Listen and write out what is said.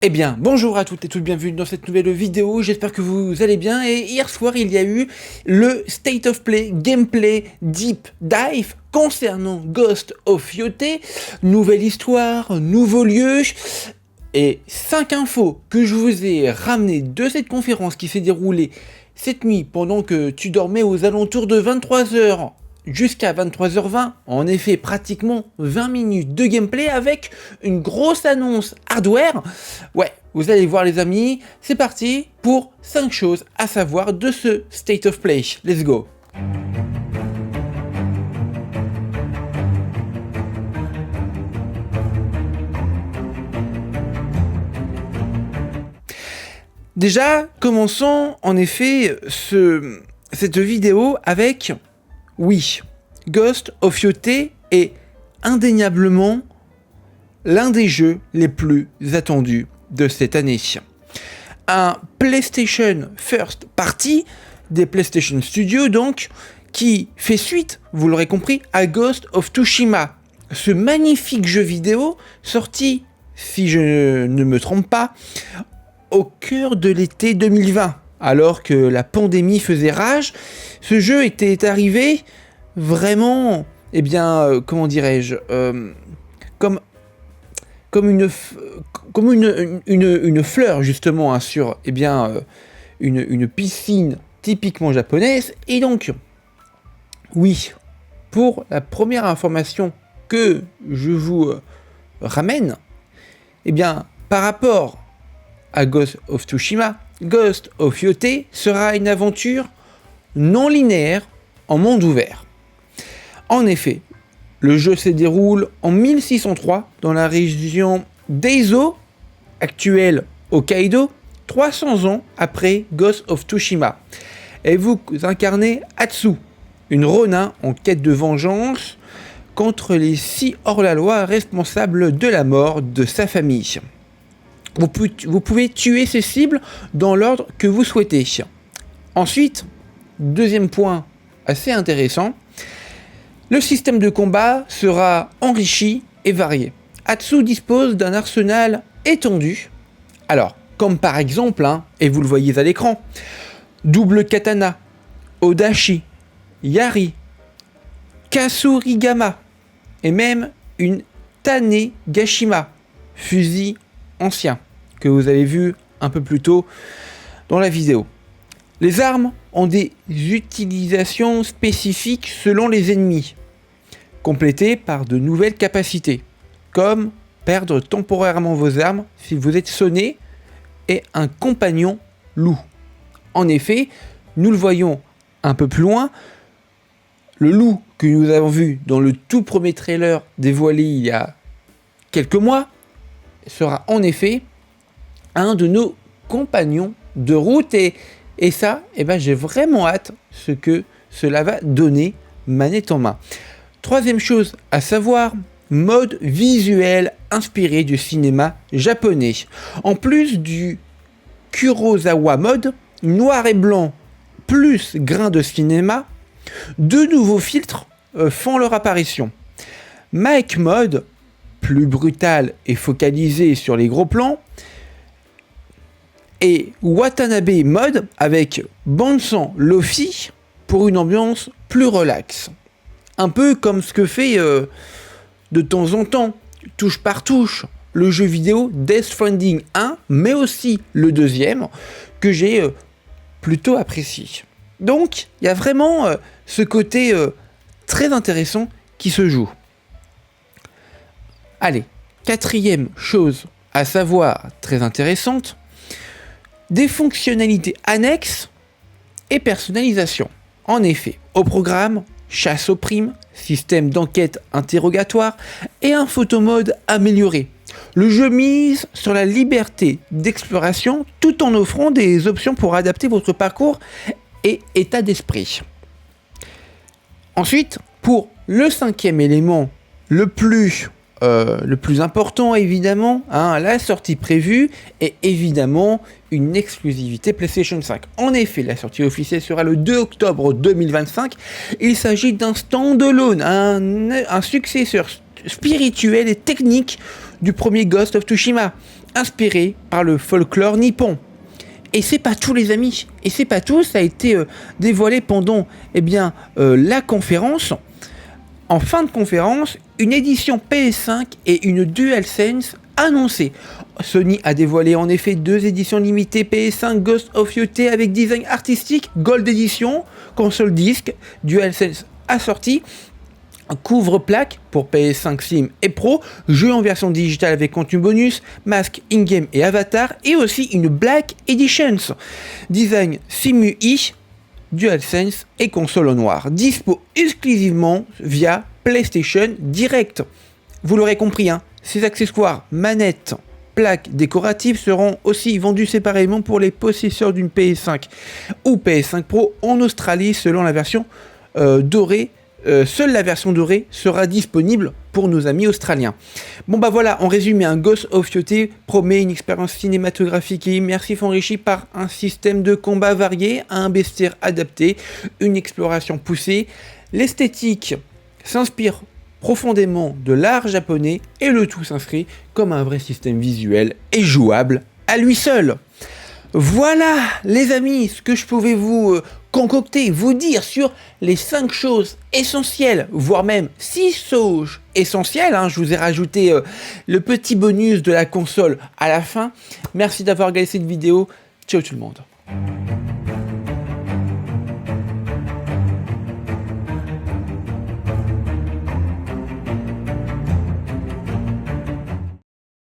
Eh bien, bonjour à toutes et tous, bienvenue dans cette nouvelle vidéo, j'espère que vous allez bien. Et hier soir, il y a eu le State of Play Gameplay Deep Dive concernant Ghost of Yotei. Nouvelle histoire, nouveau lieu, et 5 infos que je vous ai ramenées de cette conférence qui s'est déroulée cette nuit pendant que tu dormais aux alentours de 23h jusqu'à 23h20, en effet pratiquement 20 minutes de gameplay avec une grosse annonce hardware. Ouais, vous allez voir les amis, c'est parti pour 5 choses à savoir de ce State of Play. Let's go. Déjà, commençons en effet cette vidéo avec... Oui, Ghost of Yotei est indéniablement l'un des jeux les plus attendus de cette année. Un PlayStation First Party, des PlayStation Studios donc, qui fait suite, vous l'aurez compris, à Ghost of Tsushima. Ce magnifique jeu vidéo sorti, si je ne me trompe pas, au cœur de l'été 2020. Alors que la pandémie faisait rage, ce jeu était arrivé vraiment, eh bien, comment dirais-je, comme une fleur justement hein, sur, eh bien, une piscine typiquement japonaise. Et donc, oui, pour la première information que je vous ramène, eh bien, par rapport à Ghost of Tsushima, Ghost of Yotei sera une aventure non linéaire en monde ouvert. En effet, le jeu se déroule en 1603 dans la région d'Eizo, actuelle Hokkaido, 300 ans après Ghost of Tsushima. Et vous incarnez Atsu, une ronin en quête de vengeance contre les 6 hors-la-loi responsables de la mort de sa famille. Vous pouvez tuer ces cibles dans l'ordre que vous souhaitez. Ensuite, deuxième point assez intéressant, le système de combat sera enrichi et varié. Atsu dispose d'un arsenal étendu. Alors, comme par exemple, et vous le voyez à l'écran, double katana, odachi, yari, kasurigama, et même une tanegashima, fusil ancien, que vous avez vu un peu plus tôt dans la vidéo. Les armes ont des utilisations spécifiques selon les ennemis, complétées par de nouvelles capacités, comme perdre temporairement vos armes si vous êtes sonné et un compagnon loup. En effet, nous le voyons un peu plus loin, le loup que nous avons vu dans le tout premier trailer dévoilé il y a quelques mois sera en effet un de nos compagnons de route et ça, eh ben, j'ai vraiment hâte ce que cela va donner manette en main. Troisième chose à savoir, mode visuel inspiré du cinéma japonais. En plus du Kurosawa mode, noir et blanc plus grain de cinéma, deux nouveaux filtres font leur apparition. Mike mode, plus brutal et focalisé sur les gros plans, et Watanabe mode avec Bansan Lofi pour une ambiance plus relaxe. Un peu comme ce que fait de temps en temps, touche par touche, le jeu vidéo Death Stranding 1, mais aussi le deuxième, que j'ai plutôt apprécié. Donc, il y a vraiment ce côté très intéressant qui se joue. Allez, quatrième chose à savoir très intéressante, des fonctionnalités annexes et personnalisation. En effet, au programme, chasse aux primes, système d'enquête interrogatoire et un photomode amélioré. Le jeu mise sur la liberté d'exploration tout en offrant des options pour adapter votre parcours et état d'esprit. Ensuite, pour le cinquième élément, le plus important évidemment, la sortie prévue est évidemment une exclusivité PlayStation 5. En effet, la sortie officielle sera le 2 octobre 2025. Il s'agit d'un standalone, un successeur spirituel et technique du premier Ghost of Tsushima, inspiré par le folklore nippon. Et c'est pas tout les amis, et c'est pas tout, ça a été dévoilé pendant la conférence. En fin de conférence, une édition PS5 et une DualSense annoncée. Sony a dévoilé en effet 2 éditions limitées PS5 Ghost of Yotei avec design artistique, Gold Edition, console disque, DualSense assorti, couvre-plaque pour PS5 Slim et Pro, jeu en version digitale avec contenu bonus, masque in-game et avatar, et aussi une Black Edition, design Simu-i, DualSense et console en noir, dispo exclusivement via PlayStation Direct. Vous l'aurez compris, ces accessoires, manettes, plaques décoratives seront aussi vendus séparément pour les possesseurs d'une PS5 ou PS5 Pro en Australie selon la version dorée. Seule la version dorée sera disponible pour nos amis australiens. Bon bah voilà, en résumé, un Ghost of Yotei promet une expérience cinématographique et immersive enrichie par un système de combat varié, un bestiaire adapté, une exploration poussée. L'esthétique s'inspire profondément de l'art japonais et le tout s'inscrit comme un vrai système visuel et jouable à lui seul. Voilà les amis, ce que je pouvais vous concocter, vous dire sur les 5 choses essentielles, voire même 6 choses essentielles. Je vous ai rajouté le petit bonus de la console à la fin. Merci d'avoir regardé cette vidéo. Ciao tout le monde.